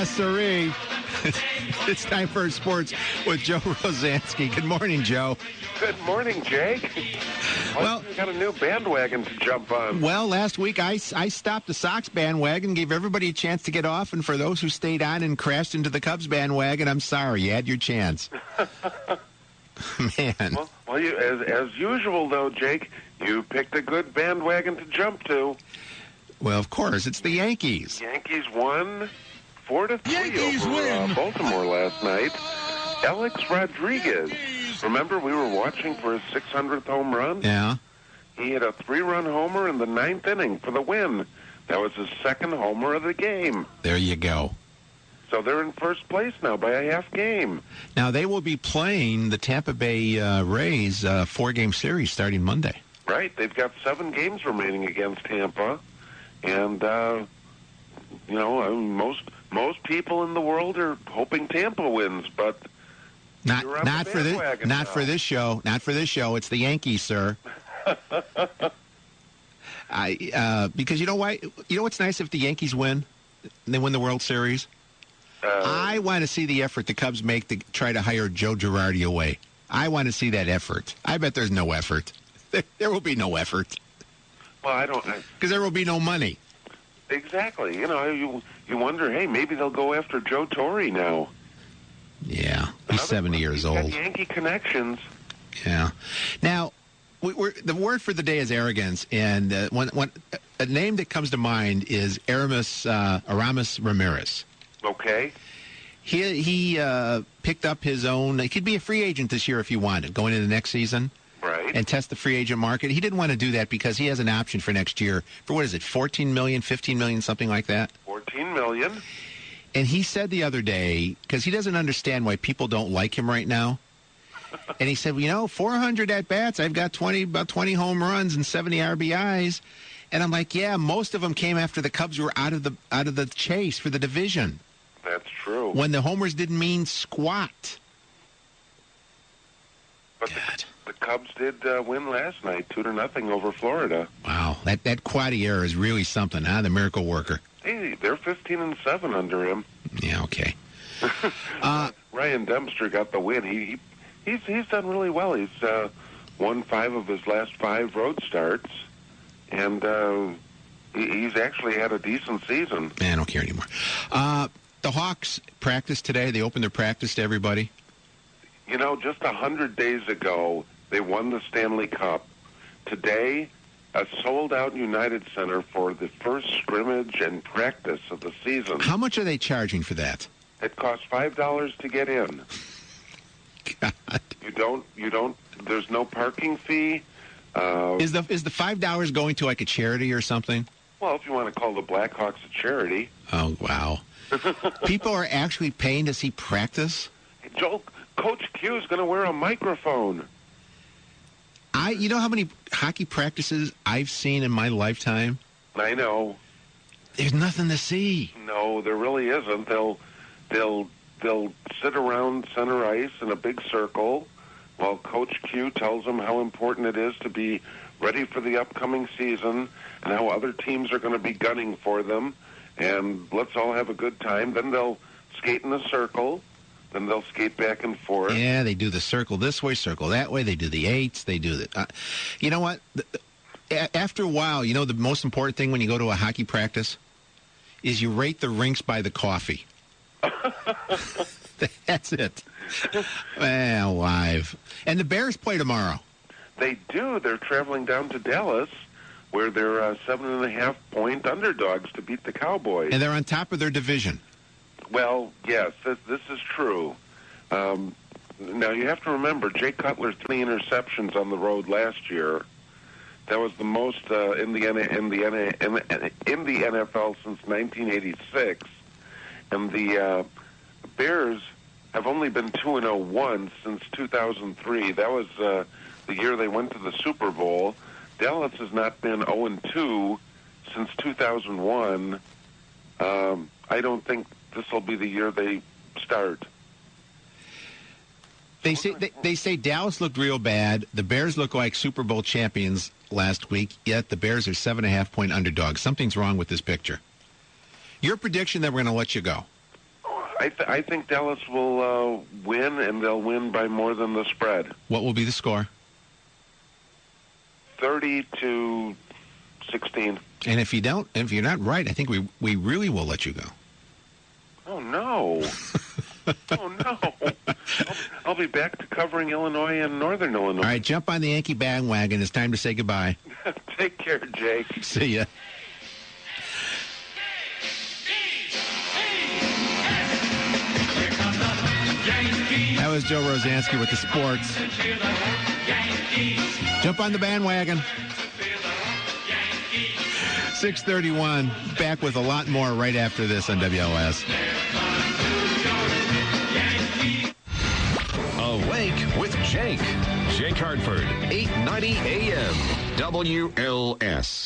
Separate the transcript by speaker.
Speaker 1: Yes, sirree. It's time for sports with Joe Rozanski. Good morning, Joe.
Speaker 2: Good morning, Jake.
Speaker 1: Well,
Speaker 2: you got a new bandwagon to jump on.
Speaker 1: Well, last week I stopped the Sox bandwagon, gave everybody a chance to get off, and for those who stayed on and crashed into the Cubs bandwagon, I'm sorry. You had your chance. Man.
Speaker 2: Well, you, as usual, though, Jake, you picked a good bandwagon to jump to.
Speaker 1: Well, of course, it's the Yankees.
Speaker 2: Yankees won 4-3 over Baltimore last night. Alex Rodriguez. Remember, we were watching for his 600th home run?
Speaker 1: Yeah.
Speaker 2: He hit a 3-run homer in the 9th inning for the win. That was his second homer of the game.
Speaker 1: There you go.
Speaker 2: So they're in first place now by a half game.
Speaker 1: Now, they will be playing the Tampa Bay Rays 4-game series starting Monday.
Speaker 2: Right. They've got 7 games remaining against Tampa. And, most people in the world are hoping Tampa wins, but
Speaker 1: not for this show. Not for this show. It's the Yankees, sir. Because you know why? You know what's nice if the Yankees win? They win the World Series. I want to see the effort the Cubs make to try to hire Joe Girardi away. I want to see that effort. I bet there's no effort. There will be no effort.
Speaker 2: Well, I don't.
Speaker 1: Because there will be no money.
Speaker 2: Exactly. You wonder, hey, maybe they'll go after Joe Torre now.
Speaker 1: Yeah, he's 70 years old.
Speaker 2: Got Yankee connections.
Speaker 1: Yeah. Now, the word for the day is arrogance, and a name that comes to mind is Aramis Ramirez.
Speaker 2: Okay.
Speaker 1: He picked up his own. He could be a free agent this year if he wanted, going into next season.
Speaker 2: Right.
Speaker 1: And test the free agent market. He didn't want to do that because he has an option for next year for, what is it, $14 million, $15 million, something like that?
Speaker 2: $14 million.
Speaker 1: And he said the other day, because he doesn't understand why people don't like him right now, and he said, 400 at-bats, I've got about 20 home runs and 70 RBIs. And I'm like, yeah, most of them came after the Cubs were out of the chase for the division.
Speaker 2: That's true.
Speaker 1: When the homers didn't mean squat.
Speaker 2: But the Cubs did win last night, 2-0 over Florida.
Speaker 1: Wow, that Quadier is really something, huh? The miracle worker.
Speaker 2: Hey, they're 15-7 under him.
Speaker 1: Yeah, okay.
Speaker 2: Ryan Dempster got the win. He's done really well. He's won 5 of his last 5 road starts, and he's actually had a decent season.
Speaker 1: Man, I don't care anymore. The Hawks practiced today. They opened their practice to everybody.
Speaker 2: Just 100 days ago, they won the Stanley Cup. Today, a sold-out United Center for the first scrimmage and practice of the season.
Speaker 1: How much are they charging for that?
Speaker 2: It costs $5 to get in.
Speaker 1: God.
Speaker 2: You don't. There's no parking fee.
Speaker 1: Is the $5 going to like a charity or something?
Speaker 2: Well, if you want to call the Blackhawks a charity.
Speaker 1: Oh wow! People are actually paying to see practice.
Speaker 2: Hey, Joel, Coach Q is going to wear a microphone.
Speaker 1: You know how many hockey practices I've seen in my lifetime?
Speaker 2: I know.
Speaker 1: There's nothing to see.
Speaker 2: No, there really isn't. They'll sit around center ice in a big circle while Coach Q tells them how important it is to be ready for the upcoming season and how other teams are going to be gunning for them. And let's all have a good time. Then they'll skate in a circle. Then they'll skate back and forth.
Speaker 1: Yeah, they do the circle this way, circle that way. They do the eights. They do the... you know what? After a while, the most important thing when you go to a hockey practice is you rate the rinks by the coffee. That's it. Well, live. And the Bears play tomorrow.
Speaker 2: They do. They're traveling down to Dallas, where they're 7.5-point underdogs to beat the Cowboys.
Speaker 1: And they're on top of their division.
Speaker 2: Well, yes, this is true. Now, you have to remember, Jay Cutler 3 interceptions on the road last year. That was the most in the NFL since 1986. And the Bears have only been 2-0 once since 2003. That was the year they went to the Super Bowl. Dallas has not been 0-2 since 2001. I don't think this will be the year they start.
Speaker 1: They say Dallas looked real bad. The Bears look like Super Bowl champions last week, yet the Bears are 7.5-point underdogs. Something's wrong with this picture. Your prediction that we're going to let you go.
Speaker 2: I think Dallas will win, and they'll win by more than the spread.
Speaker 1: What will be the score?
Speaker 2: 30-16.
Speaker 1: And if you're not right, I think we really will let you go.
Speaker 2: Oh no! Oh no! I'll be back to covering Illinois and Northern Illinois.
Speaker 1: All right, jump on the Yankee bandwagon. It's time to say goodbye.
Speaker 2: Take care, Jake.
Speaker 1: See ya. That was Joe Rozanski with the sports. Jump on the bandwagon. 6:31. Back with a lot more right after this on WLS.
Speaker 3: Awake with Jake. Jake Hartford, 890 AM, WLS.